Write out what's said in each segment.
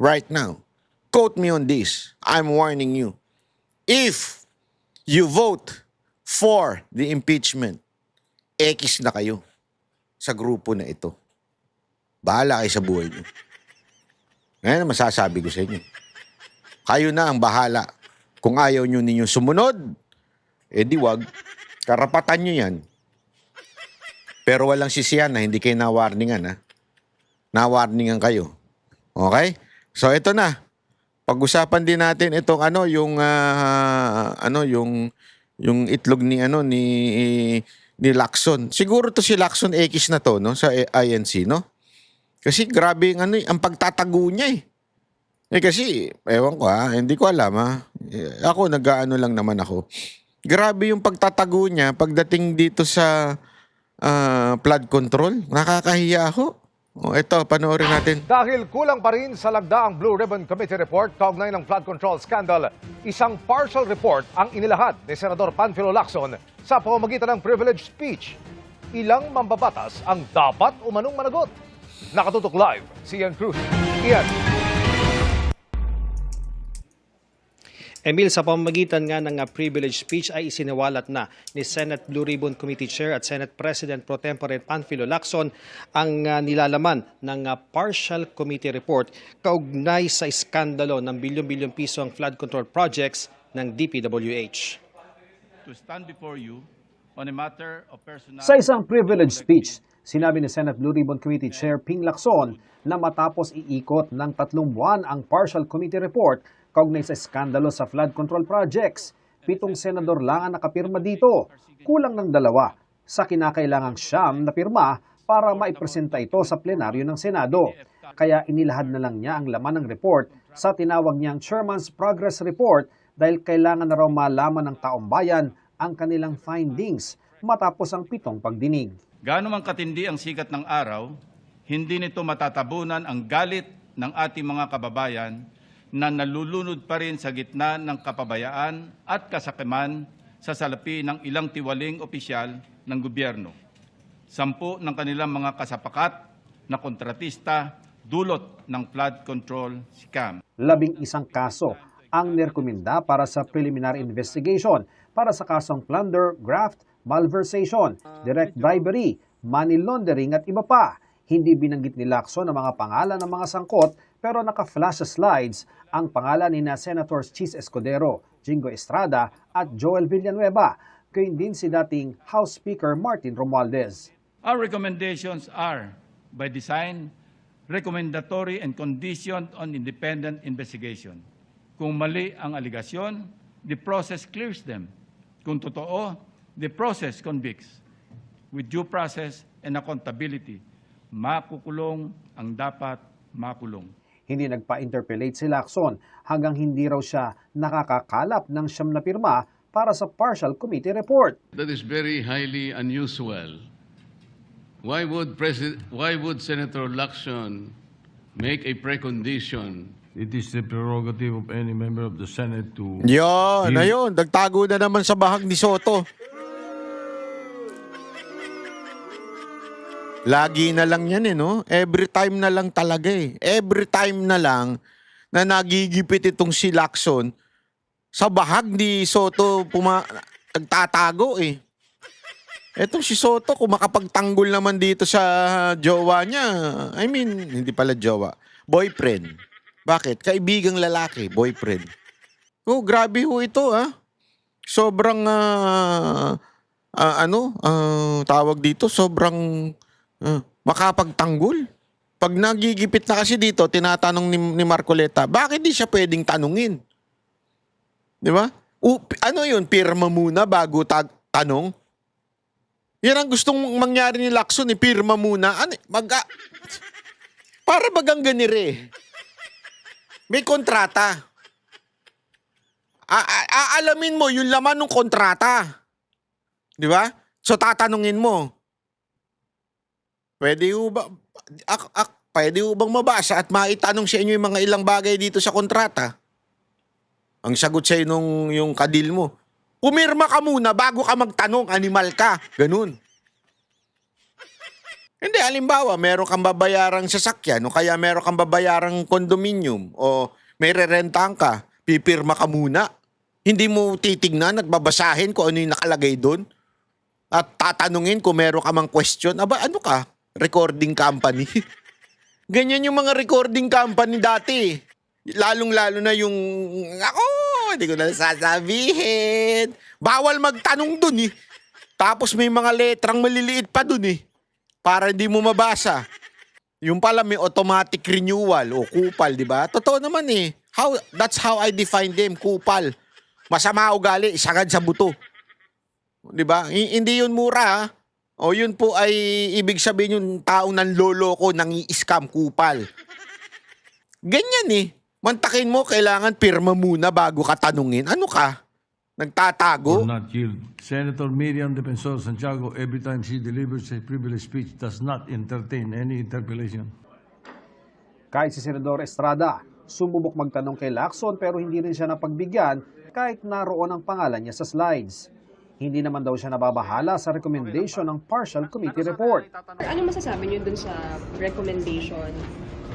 right now. Quote me on this. I'm warning you. If you vote for the impeachment, X na kayo sa grupo na ito. Bahala kayo sa buhay niyo. Ngayon ang masasabi ko sa inyo. Kayo na ang bahala. Kung ayaw nyo ninyo sumunod, di wag. Karapatan nyo yan. Pero walang sisiyan na hindi kayo na-warningan, ha? Na-warningan kayo. Okay? So ito na. Pag-usapan din natin itong yung itlog ni Lacson. Siguro to si Lacson X na to, no, sa INC, no? Kasi grabe ang pagtatago niya eh. Kasi, ewan ko hindi ko alam Ako, nag-aano lang naman ako. Grabe yung pagtatago niya pagdating dito sa flood control. Nakakahiya ako. Ito, panoorin natin. Dahil kulang pa rin sa lagda ang Blue Ribbon Committee report kaugnay ng flood control scandal, isang partial report ang inilahad ni Senador Panfilo Lacson sa pamamagitan ng privileged speech. Ilang mambabatas ang dapat umanong managot. Nakatutok live si Ian Cruz. Ian. Emil, sa pamamagitan nga ng privilege speech ay isiniwalat na ni Senate Blue Ribbon Committee Chair at Senate President Pro Tempore Panfilo Lacson ang nilalaman ng partial committee report kaugnay sa iskandalo ng bilyon-bilyong piso ang flood control projects ng DPWH. To stand before you on a matter of personal... Sa isang privilege speech, sinabi ni Senate Blue Ribbon Committee Chair Ping Lacson na matapos iikot ng 3 buwan ang partial committee report kaugnay sa skandalo sa flood control projects. 7 senador lang ang nakapirma dito, kulang ng 2 sa kinakailangang 9 na pirma para maipresenta ito sa plenaryo ng Senado. Kaya inilahad na lang niya ang laman ng report sa tinawag niyang Chairman's Progress Report dahil kailangan na raw malaman ng taong bayan ang kanilang findings matapos ang 7 pagdinig. Gaano man katindi ang sikat ng araw, hindi nito matatabunan ang galit ng ating mga kababayan na nalulunod pa rin sa gitna ng kapabayaan at kasakiman sa salapi ng ilang tiwaling opisyal ng gobyerno. 10 ng kanilang mga kasapakat na kontratista dulot ng flood control scam. 11 kaso ang nirekomenda para sa preliminary investigation para sa kasong plunder, graft, malversation, direct bribery, money laundering at iba pa. Hindi binanggit ni Lacson ang mga pangalan ng mga sangkot pero naka-flash sa slides ang pangalan ni Senators Chis Escudero, Jingo Estrada at Joel Villanueva, gayon din si dating House Speaker Martin Romualdez. Our recommendations are, by design, recommendatory and conditioned on independent investigation. Kung mali ang aligasyon, the process clears them. Kung totoo, the process convicts. With due process and accountability, makukulong ang dapat makulong. Hindi nagpa-interpellate si Lacson hanggang hindi raw siya nakakakalap ng 9 na pirma para sa partial committee report. That is very highly unusual. Why would Senator Lacson make a precondition? It is the prerogative of any member of the Senate to... Ayun. Nagtago na naman sa bahag ni Soto. Lagi na lang yan no? Every time na lang talaga Every time na lang na nagigipit itong si Lacson sa bahag ni Soto nagtatago Etong si Soto kung makapagtanggol naman dito sa jowa niya. I mean, hindi pala jowa. Boyfriend. Bakit? Kaibigang lalaki, boyfriend. Grabe ito Sobrang tawag dito, sobrang makapagtanggol. Pag nagigipit na kasi dito, tinatanong ni Marcoleta, bakit di siya pwedeng tanungin? Di ba? Ano yun? Pirma muna bago tanong? Yan ang gustong mangyari ni Lacson, pirma muna. Para bagang ganire. May kontrata. Aalamin mo yung laman ng kontrata. Di ba? So tatanungin mo, pwede bang mabasa at maitanong sa inyo yung mga ilang bagay dito sa kontrata? Ang sagot sa'yo yung kadil mo, pumirma ka muna bago ka magtanong, animal ka. Ganun. Hindi, halimbawa, meron kang babayarang sasakyan o kaya meron kang babayarang condominium o may rerentahan ka, pipirma ka muna. Hindi mo titignan at babasahin kung ano yung nakalagay doon. At tatanungin kung meron ka mang question. Aba, ano ka? Recording company. Ganyan yung mga recording company dati. Lalong-lalo na yung, ako, hindi ko na sasabihin. Bawal magtanong dun eh. Tapos may mga letrang maliliit pa dun eh. Para hindi mo mabasa. Yung pala may automatic renewal o kupal, di ba? Totoo naman eh. That's how I define them, kupal. Masama ugali, isagad sa buto. Di ba? Hindi yun mura ha. O yun po ay ibig sabihin yung taong nanloloko, nang-i-scam, kupal. Ganyan eh. Mantakin mo, kailangan pirma muna bago ka tanungin. Ano ka? Nagtatago? or not yield. Senator Miriam Defensor Santiago, every time she delivers a privileged speech, does not entertain any interpellation. Kahit si Senador Estrada, sumubok magtanong kay Lacson pero hindi rin siya napagbigyan kahit naroon ang pangalan niya sa slides. Hindi naman daw siya nababahala sa recommendation ng partial committee report. Ano masasabi niyo dun sa recommendation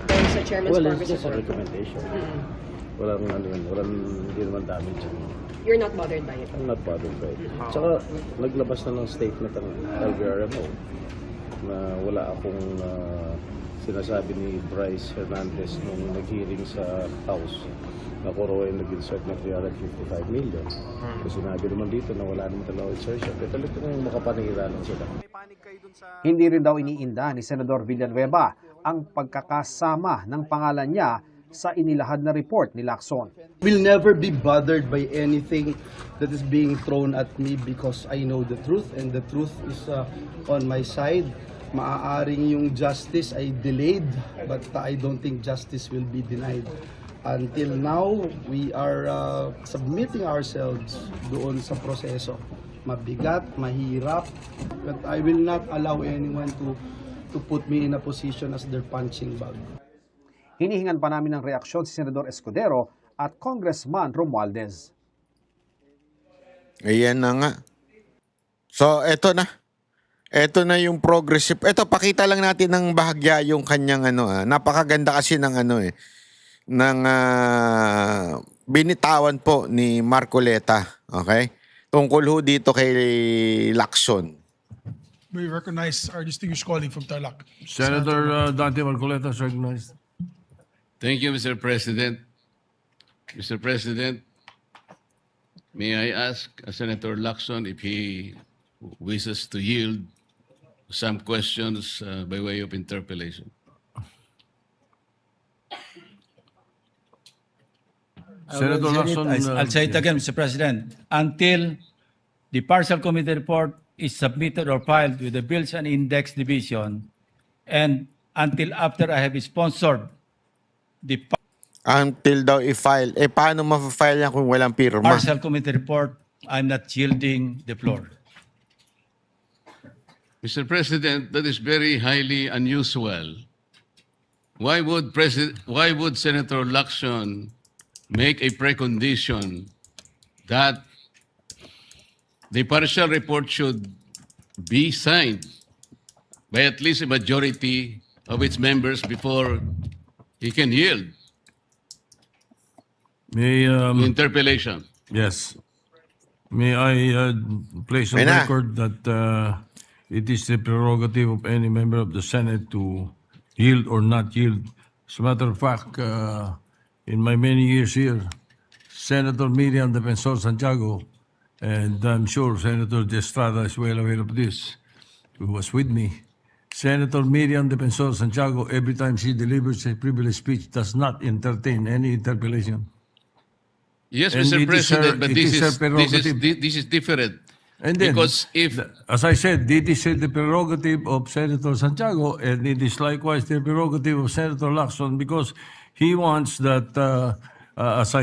dun sa Chairman's Progress Just a Report? recommendation. Hindi naman damage yan. You're not bothered by it? I'm not bothered by it. Tsaka, naglabas na ng statement ang LVRMO na wala akong sinasabi ni Bryce Hernandez nung nag-hearing sa House na ako raw ay nag-insert ng 355 million. Kasi sinabi naman dito na wala naman talaga insertion. Pero talagang makapanira lang sila. Hindi rin daw iniinda ni Senador Villanueva ang pagkakasama ng pangalan niya sa inilahad na report ni Lacson. Will never be bothered by anything that is being thrown at me because I know the truth and the truth is on my side. Maaaring yung justice ay delayed but I don't think justice will be denied. Until now, we are submitting ourselves doon sa proseso. Mabigat, mahirap, but I will not allow anyone to put me in a position as their punching bag. Hinihingan pa namin ng reaksyon si Senador Escudero at Congressman Romualdez. Ayan na nga. So, eto na. Eto na yung progressive. Eto, pakita lang natin ng bahagya yung kanyang napakaganda kasi ng binitawan po ni Marcoleta. Okay? Tungkol ho dito kay Lacson. We recognize our distinguished colleague from Tarlac. Senator Dante Marcoleta is recognized. Thank you, Mr. President. Mr. President, may I ask Senator Lacson if he wishes to yield some questions by way of interpellation? Senator Lacson, I'll say it again, Mr. President. Until the partial committee report is submitted or filed with the Bills and Index Division, and until after I have sponsored the Until daw i-file. Paano ma-file yan kung walang pirma? partial committee report, I'm not yielding the floor. Mr. President, that is very highly unusual. Why would Senator Lacson make a precondition that the partial report should be signed by at least a majority of its members before he can yield may, the interpellation? yes. May I place on May na. record that it is the prerogative of any member of the Senate to yield or not yield. As a matter of fact, in my many years here, Senator Miriam Defensor Santiago, and I'm sure Senator De Estrada is well aware of this, who was with me. Senator Miriam Defensor Santiago, every time she delivers a privileged speech, does not entertain any interpellation. Yes, And Mr. it is her- President, but it is her prerogative. this is different. And then, Because if as I said, it is the prerogative of Senator Santiago, and it is likewise the prerogative of Senator Lacson, because he wants that, as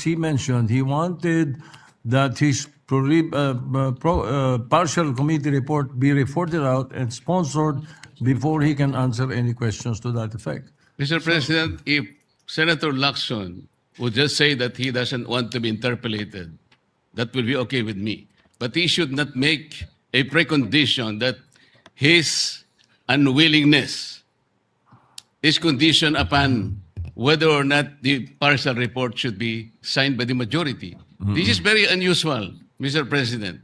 he mentioned, he wanted that his partial committee report be reported out and sponsored before he can answer any questions to that effect. Mr. President, if Senator Lacson would just say that he doesn't want to be interpellated, that will be okay with me. But he should not make a precondition that his unwillingness is conditioned upon whether or not the partial report should be signed by the majority. This is very unusual, Mr. President.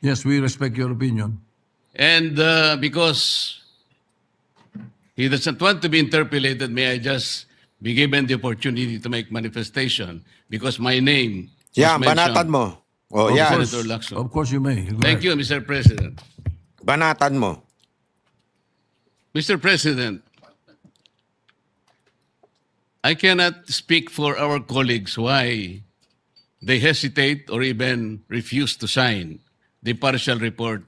Yes, we respect your opinion. And because he doesn't want to be interpolated, may I just be given the opportunity to make manifestation because my name was Yan, mentioned. banatan mo. O, Of yan. course. Senator Lacson. Of course you may. Go Thank ahead. you, Mr. President. Banatan mo. Mr. President, I cannot speak for our colleagues why they hesitate or even refuse to sign the partial report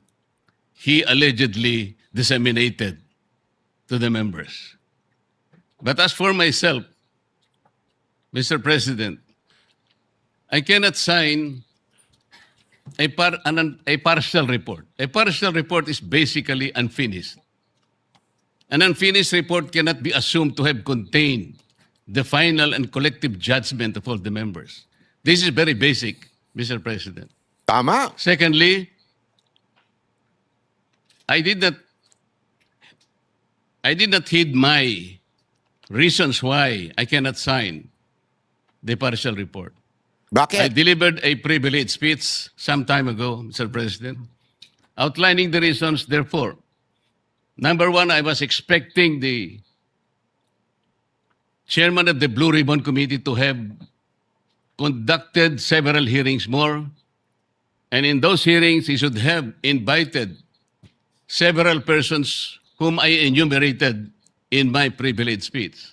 he allegedly disseminated to the members. But as for myself, Mr. President, I cannot sign a partial report. A partial report is basically unfinished. An unfinished report cannot be assumed to have contained the final and collective judgment of all the members. This is very basic, Mr. President. Tama. Secondly, I did not heed my reasons why I cannot sign the partial report. I Bakit? delivered a privileged speech some time ago, Mr. President, outlining the reasons, therefore. Number one, I was expecting the chairman of the Blue Ribbon Committee to have conducted several hearings more, and in those hearings, he should have invited several persons whom I enumerated in my privileged speech.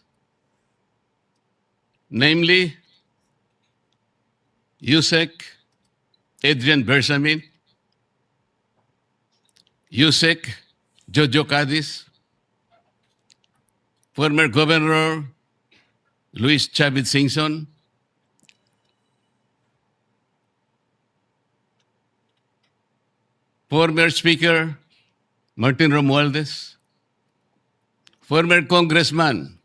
Namely, Yusek Adrian Bersamin, Yusek Jojo Cadiz, former Governor Luis Chavez Singson, former Speaker Martin Romualdez, former Congressman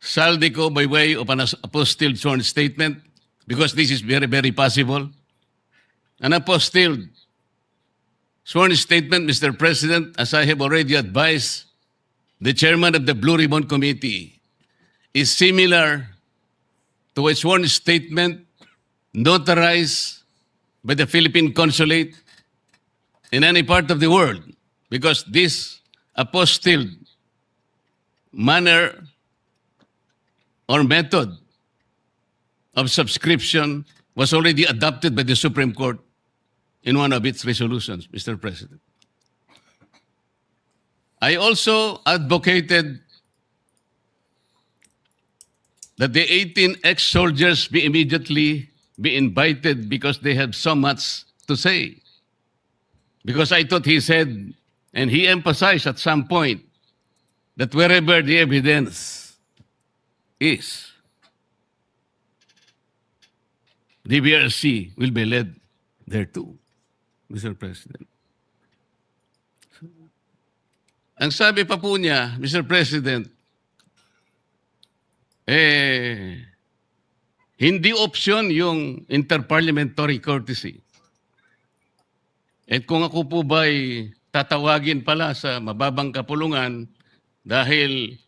Saldico by way of an apostilled sworn statement, because this is very, very possible. An apostilled sworn statement, Mr. President, as I have already advised the chairman of the Blue Ribbon Committee, is similar to a sworn statement notarized by the Philippine Consulate in any part of the world, because this apostilled manner or method of subscription was already adopted by the Supreme Court in one of its resolutions, Mr. President. I also advocated that the 18 ex-soldiers be immediately be invited because they have so much to say. Because I thought he said, and he emphasized at some point, that wherever the evidence is, the BRC will be led there too, Mr. President. Ang sabi pa po niya, Mr. President, hindi option yung interparliamentary courtesy. At kung ako po ba'y tatawagin pala sa mababang kapulungan dahil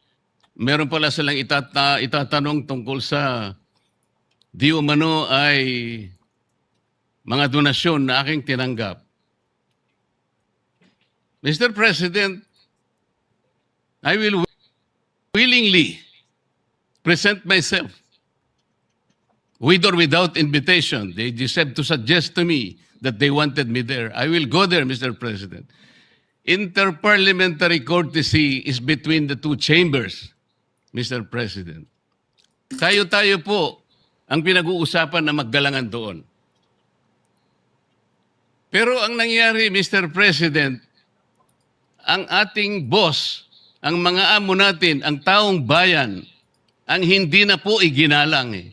meron pala silang itatanong tungkol sa di umano ay mga donasyon na aking tinanggap. Mr. President, I will willingly present myself with or without invitation. They just have to suggest to me that they wanted me there. I will go there, Mr. President. Interparliamentary courtesy is between the two chambers, Mr. President. Tayo-tayo po ang pinag-uusapan na maggalangan doon. Pero ang nangyari, Mr. President, ang ating boss, ang mga amo natin, ang taong bayan, ang hindi na po iginalang eh.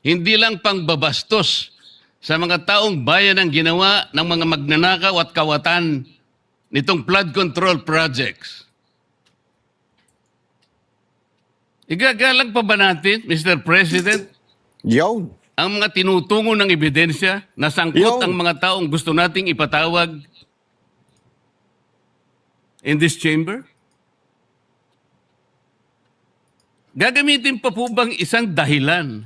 Hindi lang pangbabastos sa mga taong bayan ang ginawa ng mga magnanakaw at kawatan nitong flood control projects. Igagalang pa ba natin, Mr. President, Yun. ang mga tinutungo ng ebidensya na sangkot Yun. ang mga taong gusto nating ipatawag in this chamber? Gagamitin pa po bang isang dahilan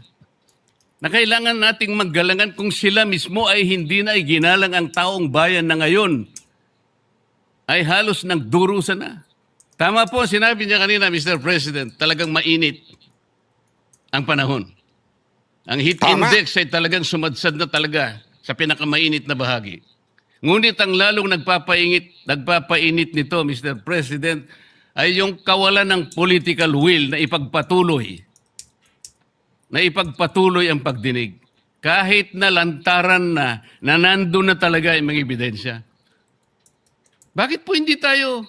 na kailangan nating maggalangan kung sila mismo ay hindi na iginalang ang taong bayan na ngayon ay halos nagdurusa na? Tama po, sinabi niya kanina, Mr. President, talagang mainit ang panahon. Ang heat Tama. index ay talagang sumadsad na talaga sa pinakamainit na bahagi. Ngunit ang lalong nagpapainit nito, Mr. President, ay yung kawalan ng political will na ipagpatuloy ang pagdinig. Kahit na lantaran na nandun na talaga yung mga ebidensya. Bakit po hindi tayo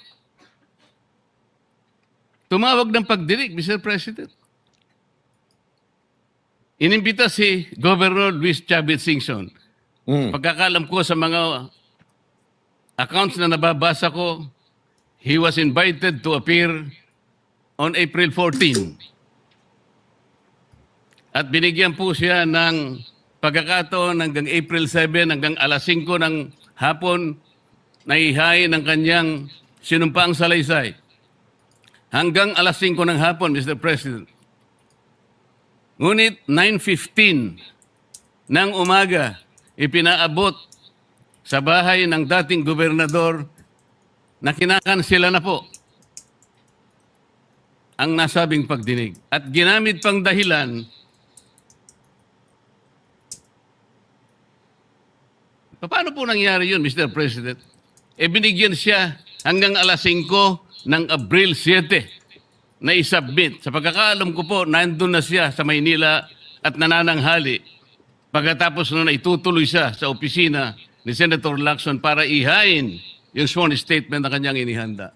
tumawag ng pagdinig, Mr. President? Inimbita si Governor Luis Chavez Singson. Pagkakalam ko sa mga accounts na nababasa ko, he was invited to appear on April 14. At binigyan po siya ng pagkakataon hanggang April 7, hanggang alas 5 ng hapon, na ihain ng kanyang sinumpaang salaysay. Hanggang alas 5 ng hapon, Mr. President. Ngunit 9:15 ng umaga, ipinaabot sa bahay ng dating gobernador na kinakansela na po ang nasabing pagdinig. At ginamit pang dahilan, paano po nangyari yun, Mr. President? Binigyan siya hanggang alas 5 ng Abril 7 na isubmit. Sa pagkakaalam ko po, nandun na siya sa Maynila at nanananghali. Pagkatapos nun, itutuloy siya sa opisina ni Senator Lacson para ihain yung sworn statement na kanyang inihanda.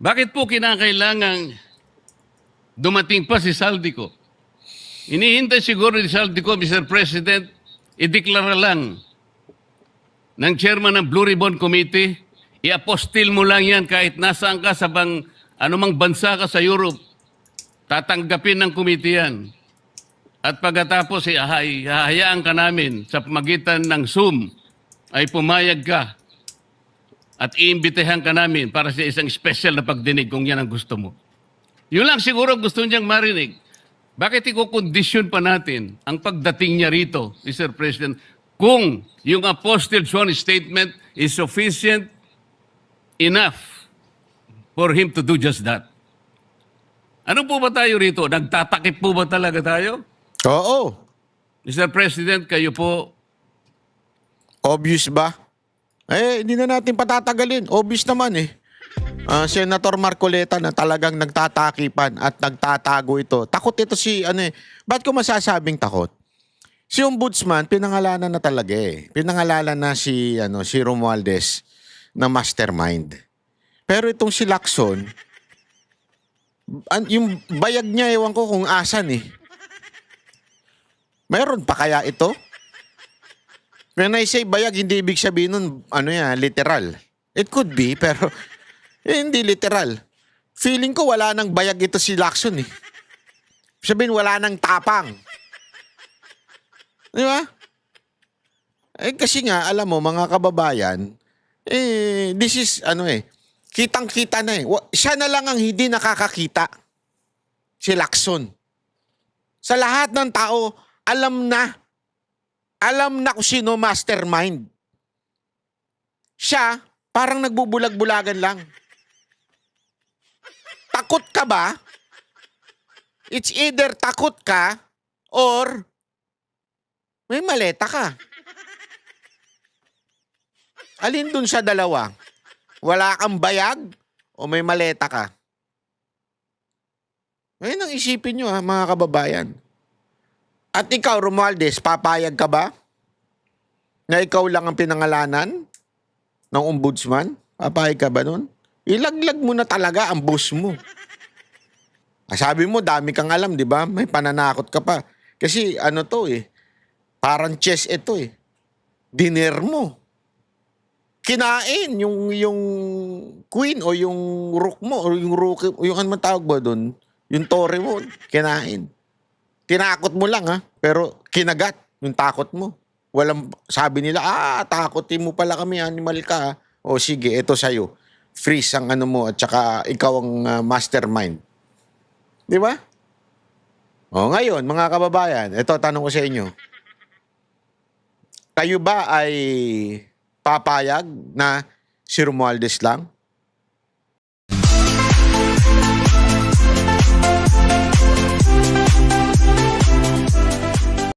Bakit po kinakailangang dumating pa si Saldico? Inihintay siguro ni Saldico, Mr. President, ideklara lang ng chairman ng Blue Ribbon Committee, i-apostil mo lang yan kahit nasaan ka sa anumang bansa ka sa Europe, tatanggapin ng committee yan. At pagkatapos, hahayaan ka namin sa pamagitan ng Zoom, ay pumayag ka at iimbitehan ka namin para sa isang special na pagdinig kung yan ang gusto mo. Yun lang siguro gusto niyang marinig. Bakit i-condition pa natin ang pagdating niya rito, Mr. President, kung yung apostille sworn statement is sufficient enough for him to do just that? Ano po ba tayo rito? Nagtatakip po ba talaga tayo? Oo. Mr. President, kayo po, Obvious ba? Hindi na natin patatagalin. Obvious naman eh. Senator Marcoleta na talagang nagtatakipan at nagtatago ito. Takot ito ba't ko masasabing takot? Si Ombudsman, pinangalanan na talaga eh. Pinangalanan na si Romualdez na mastermind. Pero itong si Lacson, yung bayag niya, ewan ko kung asan eh. Mayroon pa kaya ito? When I say bayag, hindi ibig sabihin nun, literal. It could be, pero hindi literal. Feeling ko wala nang bayag ito si Lacson eh. Sabihin, wala nang tapang. Di ba? Kasi nga, alam mo, mga kababayan, this is, kitang-kita na eh. Siya na lang ang hindi nakakakita. Si Lacson. Sa lahat ng tao, alam na kung sino mastermind. Siya, parang nagbubulag-bulagan lang. Takot ka ba? It's either takot ka or may maleta ka. Alin dun sa dalawa? Wala kang bayag o may maleta ka? Ngayon ang isipin nyo mga kababayan. At ikaw, Romualdez, papayag ka ba? Na ikaw lang ang pinangalanan ng ombudsman? Papayag ka ba nun? Ilaglag mo na talaga ang boss mo. Sabi mo, dami kang alam, di ba? May pananakot ka pa. Kasi parang chess ito eh. Dinner mo. Kinain yung queen o yung rook mo o yung rook, yung ano tawag ba doon? Yung tore mo, kinain. Tinakot mo lang pero kinagat yung takot mo. Walang, sabi nila, takotin mo pala kami, animal ka O sige, ito sa'yo. Freeze ang ano mo at saka ikaw ang mastermind. Di ba? O ngayon, mga kababayan, ito tanong ko sa inyo. Kayo ba ay papayag na si Romualdez lang?